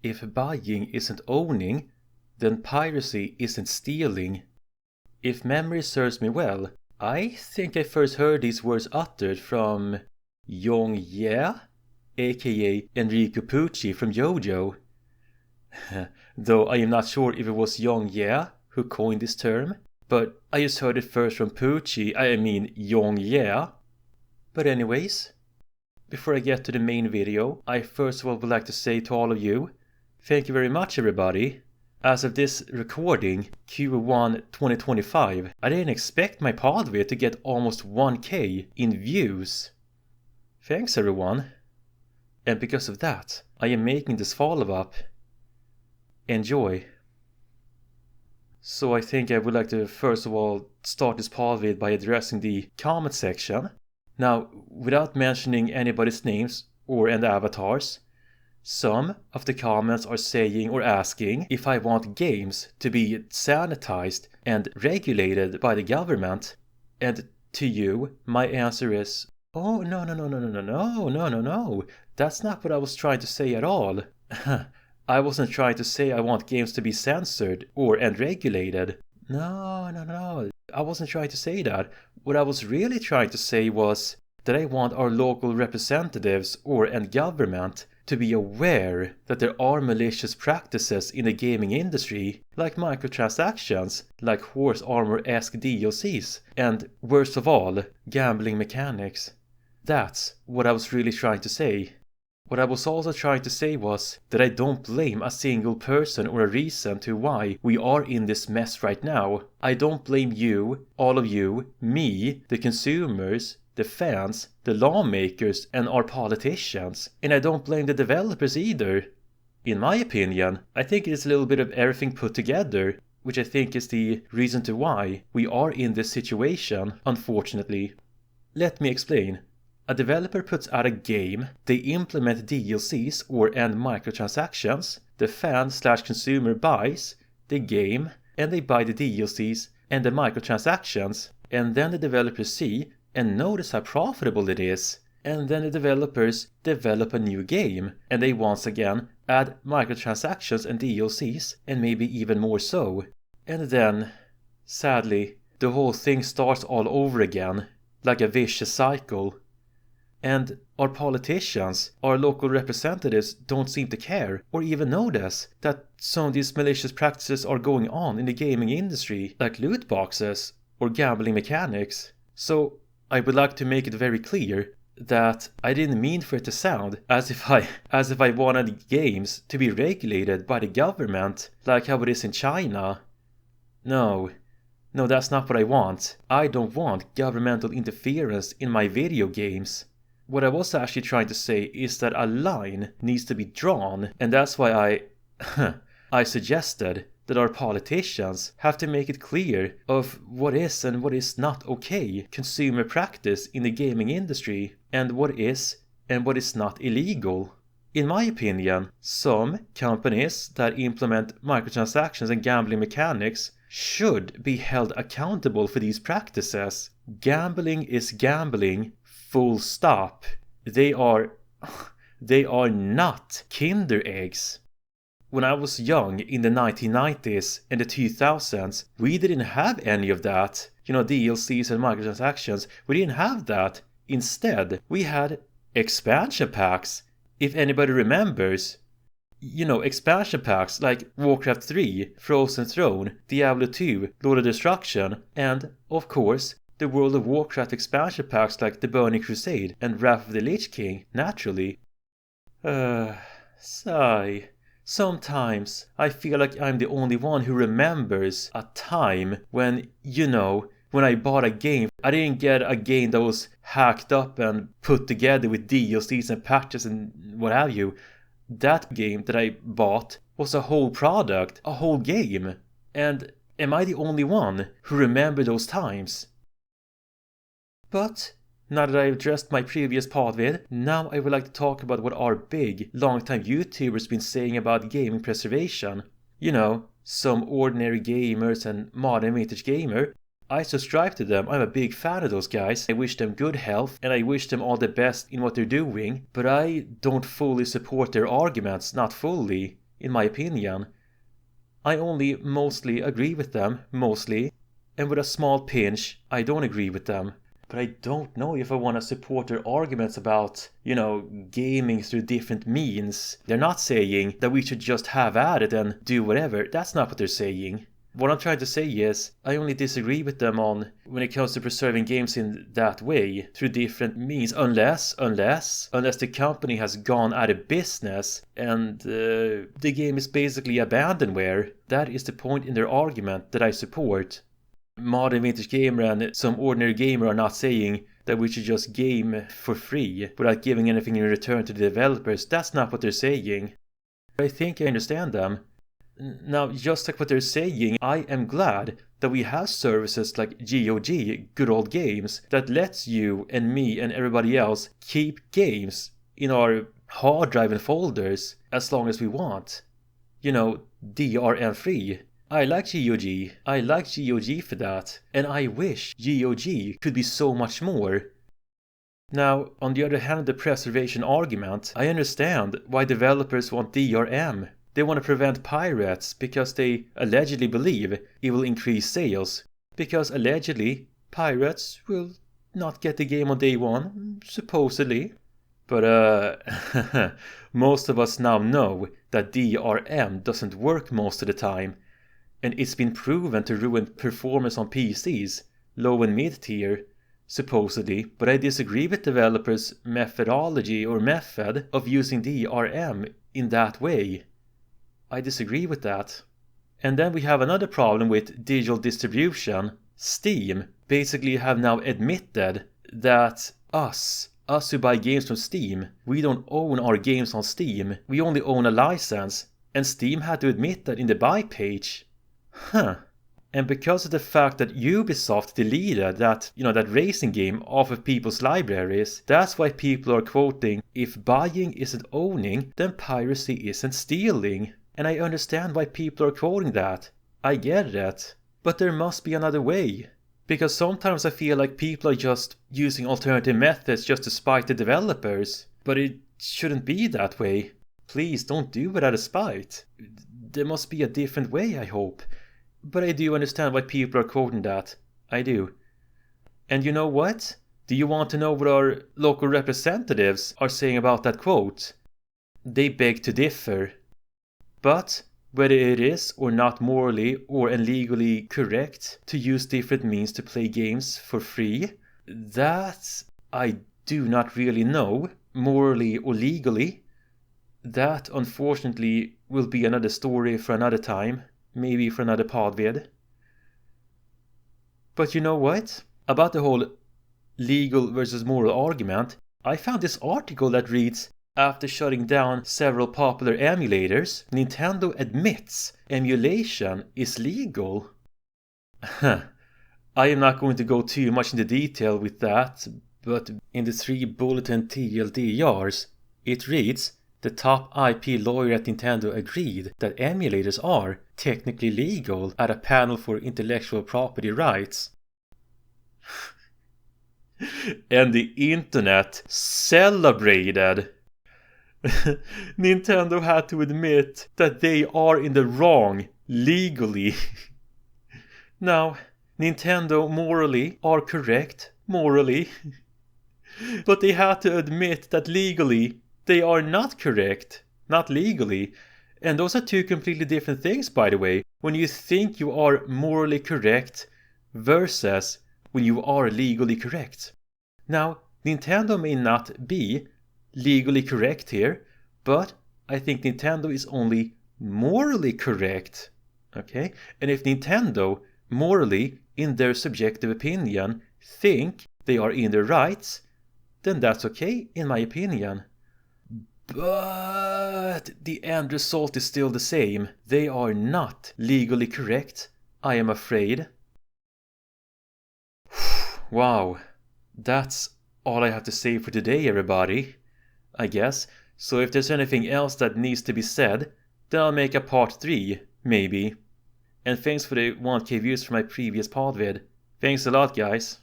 If buying isn't owning, then piracy isn't stealing. If memory serves me well, I think I first heard these words uttered from Yong Ye, aka Enrico Pucci from JoJo. Though I am not sure if it was Yong Ye who coined this term, but I just heard it first from Pucci, I mean Yong Ye. But anyways, before I get to the main video, I first of all would like to say to all of you, thank you very much everybody. As of this recording, Q1 2025, I didn't expect my PodVid to get almost 1k in views. Thanks everyone. And because of that, I am making this follow-up. Enjoy. So I think I would like to first of all start this PodVid by addressing the comment section. Now, without mentioning anybody's names and avatars, some of the comments are saying or asking if I want games to be sanitized and regulated by the government. And to you, my answer is, oh no, that's not what I was trying to say at all. I wasn't trying to say I want games to be censored and regulated. No, I wasn't trying to say that. What I was really trying to say was that I want our local representatives and government to be aware that there are malicious practices in the gaming industry, like microtransactions, like horse armor-esque DLCs, and worst of all, gambling mechanics. That's what I was really trying to say. What I was also trying to say was that I don't blame a single person or a reason to why we are in this mess right now. I don't blame you, all of you, me, the consumers, the fans, the lawmakers, and our politicians. And I don't blame the developers either. In my opinion, I think it is a little bit of everything put together, which I think is the reason to why we are in this situation, unfortunately. Let me explain. A developer puts out a game, they implement DLCs and microtransactions, the fan/consumer buys the game, and they buy the DLCs and the microtransactions, and then the developers see and notice how profitable it is, and then the developers develop a new game, and they once again add microtransactions and DLCs, and maybe even more so. And then, sadly, the whole thing starts all over again, like a vicious cycle. And our politicians, our local representatives don't seem to care or even notice that some of these malicious practices are going on in the gaming industry, like loot boxes or gambling mechanics. So I would like to make it very clear that I didn't mean for it to sound as if I wanted games to be regulated by the government like how it is in China. No, that's not what I want. I don't want governmental interference in my video games. What I was actually trying to say is that a line needs to be drawn, and that's why I suggested that our politicians have to make it clear of what is and what is not okay consumer practice in the gaming industry, and what is not illegal. In my opinion, some companies that implement microtransactions and gambling mechanics should be held accountable for these practices. Gambling is gambling. Full stop. They are not Kinder eggs. When I was young in the 1990s and the 2000s, we didn't have any of that. DLCs and microtransactions, we didn't have that. Instead, we had expansion packs. If anybody remembers, expansion packs like Warcraft 3, Frozen Throne, Diablo 2, Lord of Destruction, and, of course, the World of Warcraft expansion packs like The Burning Crusade and Wrath of the Lich King, naturally. Sigh. Sometimes I feel like I'm the only one who remembers a time when, when I bought a game, I didn't get a game that was hacked up and put together with DLCs and patches and what have you. That game that I bought was a whole product, a whole game. And am I the only one who remember those times? But now that I've addressed my previous PodVid, now I would like to talk about what our big, long-time YouTubers been saying about gaming preservation. Some ordinary gamers and modern vintage gamer. I subscribe to them, I'm a big fan of those guys. I wish them good health and I wish them all the best in what they're doing, but I don't fully support their arguments, not fully. in my opinion. I only mostly agree with them, mostly, and with a small pinch, I don't agree with them. But I don't know if I want to support their arguments about, gaming through different means. They're not saying that we should just have at it and do whatever. That's not what they're saying. What I'm trying to say is, I only disagree with them on when it comes to preserving games in that way, through different means, unless the company has gone out of business and the game is basically abandonware. That is the point in their argument that I support. Modern Vintage Gamer and some ordinary gamer are not saying that we should just game for free without giving anything in return to the developers. That's not what they're saying. I think I understand them. Now, just like what they're saying, I am glad that we have services like GOG, Good Old Games, that lets you and me and everybody else keep games in our hard drive and folders as long as we want. DRM free. I like GOG. I like GOG for that. And I wish GOG could be so much more. Now, on the other hand of the preservation argument, I understand why developers want DRM. They want to prevent pirates because they allegedly believe it will increase sales. Because allegedly, pirates will not get the game on day one, supposedly. But most of us now know that DRM doesn't work most of the time. And it's been proven to ruin performance on PCs, low and mid-tier, supposedly. But I disagree with developers' methodology or method of using DRM in that way. I disagree with that. And then we have another problem with digital distribution. Steam basically have now admitted that us who buy games from Steam, we don't own our games on Steam. We only own a license. And Steam had to admit that in the buy page. And because of the fact that Ubisoft deleted that racing game off of people's libraries, that's why people are quoting, if buying isn't owning, then piracy isn't stealing. And I understand why people are quoting that. I get it. But there must be another way. Because sometimes I feel like people are just using alternative methods just to spite the developers. But it shouldn't be that way. Please don't do it out of spite. There must be a different way, I hope. But I do understand why people are quoting that. I do. And you know what? Do you want to know what our local representatives are saying about that quote? They beg to differ. But whether it is or not morally or legally correct to use different means to play games for free, that I do not really know, morally or legally. That, unfortunately, will be another story for another time, maybe for another PodVid. But you know what? About the whole legal versus moral argument, I found this article that reads, after shutting down several popular emulators, Nintendo admits emulation is legal. I am not going to go too much into detail with that, but in the 3 bulletin TLDRs, it reads, the top IP lawyer at Nintendo agreed that emulators are technically legal at a panel for intellectual property rights. And the internet celebrated. Nintendo had to admit that they are in the wrong legally. Now, Nintendo morally are correct, morally. But they had to admit that legally they are not correct, not legally. And those are two completely different things, by the way. When you think you are morally correct versus when you are legally correct. Now, Nintendo may not be legally correct here, but I think Nintendo is only morally correct. Okay? And if Nintendo morally, in their subjective opinion, think they are in their rights, then that's okay, in my opinion. But the end result is still the same. They are not legally correct, I am afraid. Wow, that's all I have to say for today, everybody, I guess. So if there's anything else that needs to be said, then I'll make a part 3, maybe. And thanks for the 1K views for my previous PodVid. Thanks a lot, guys.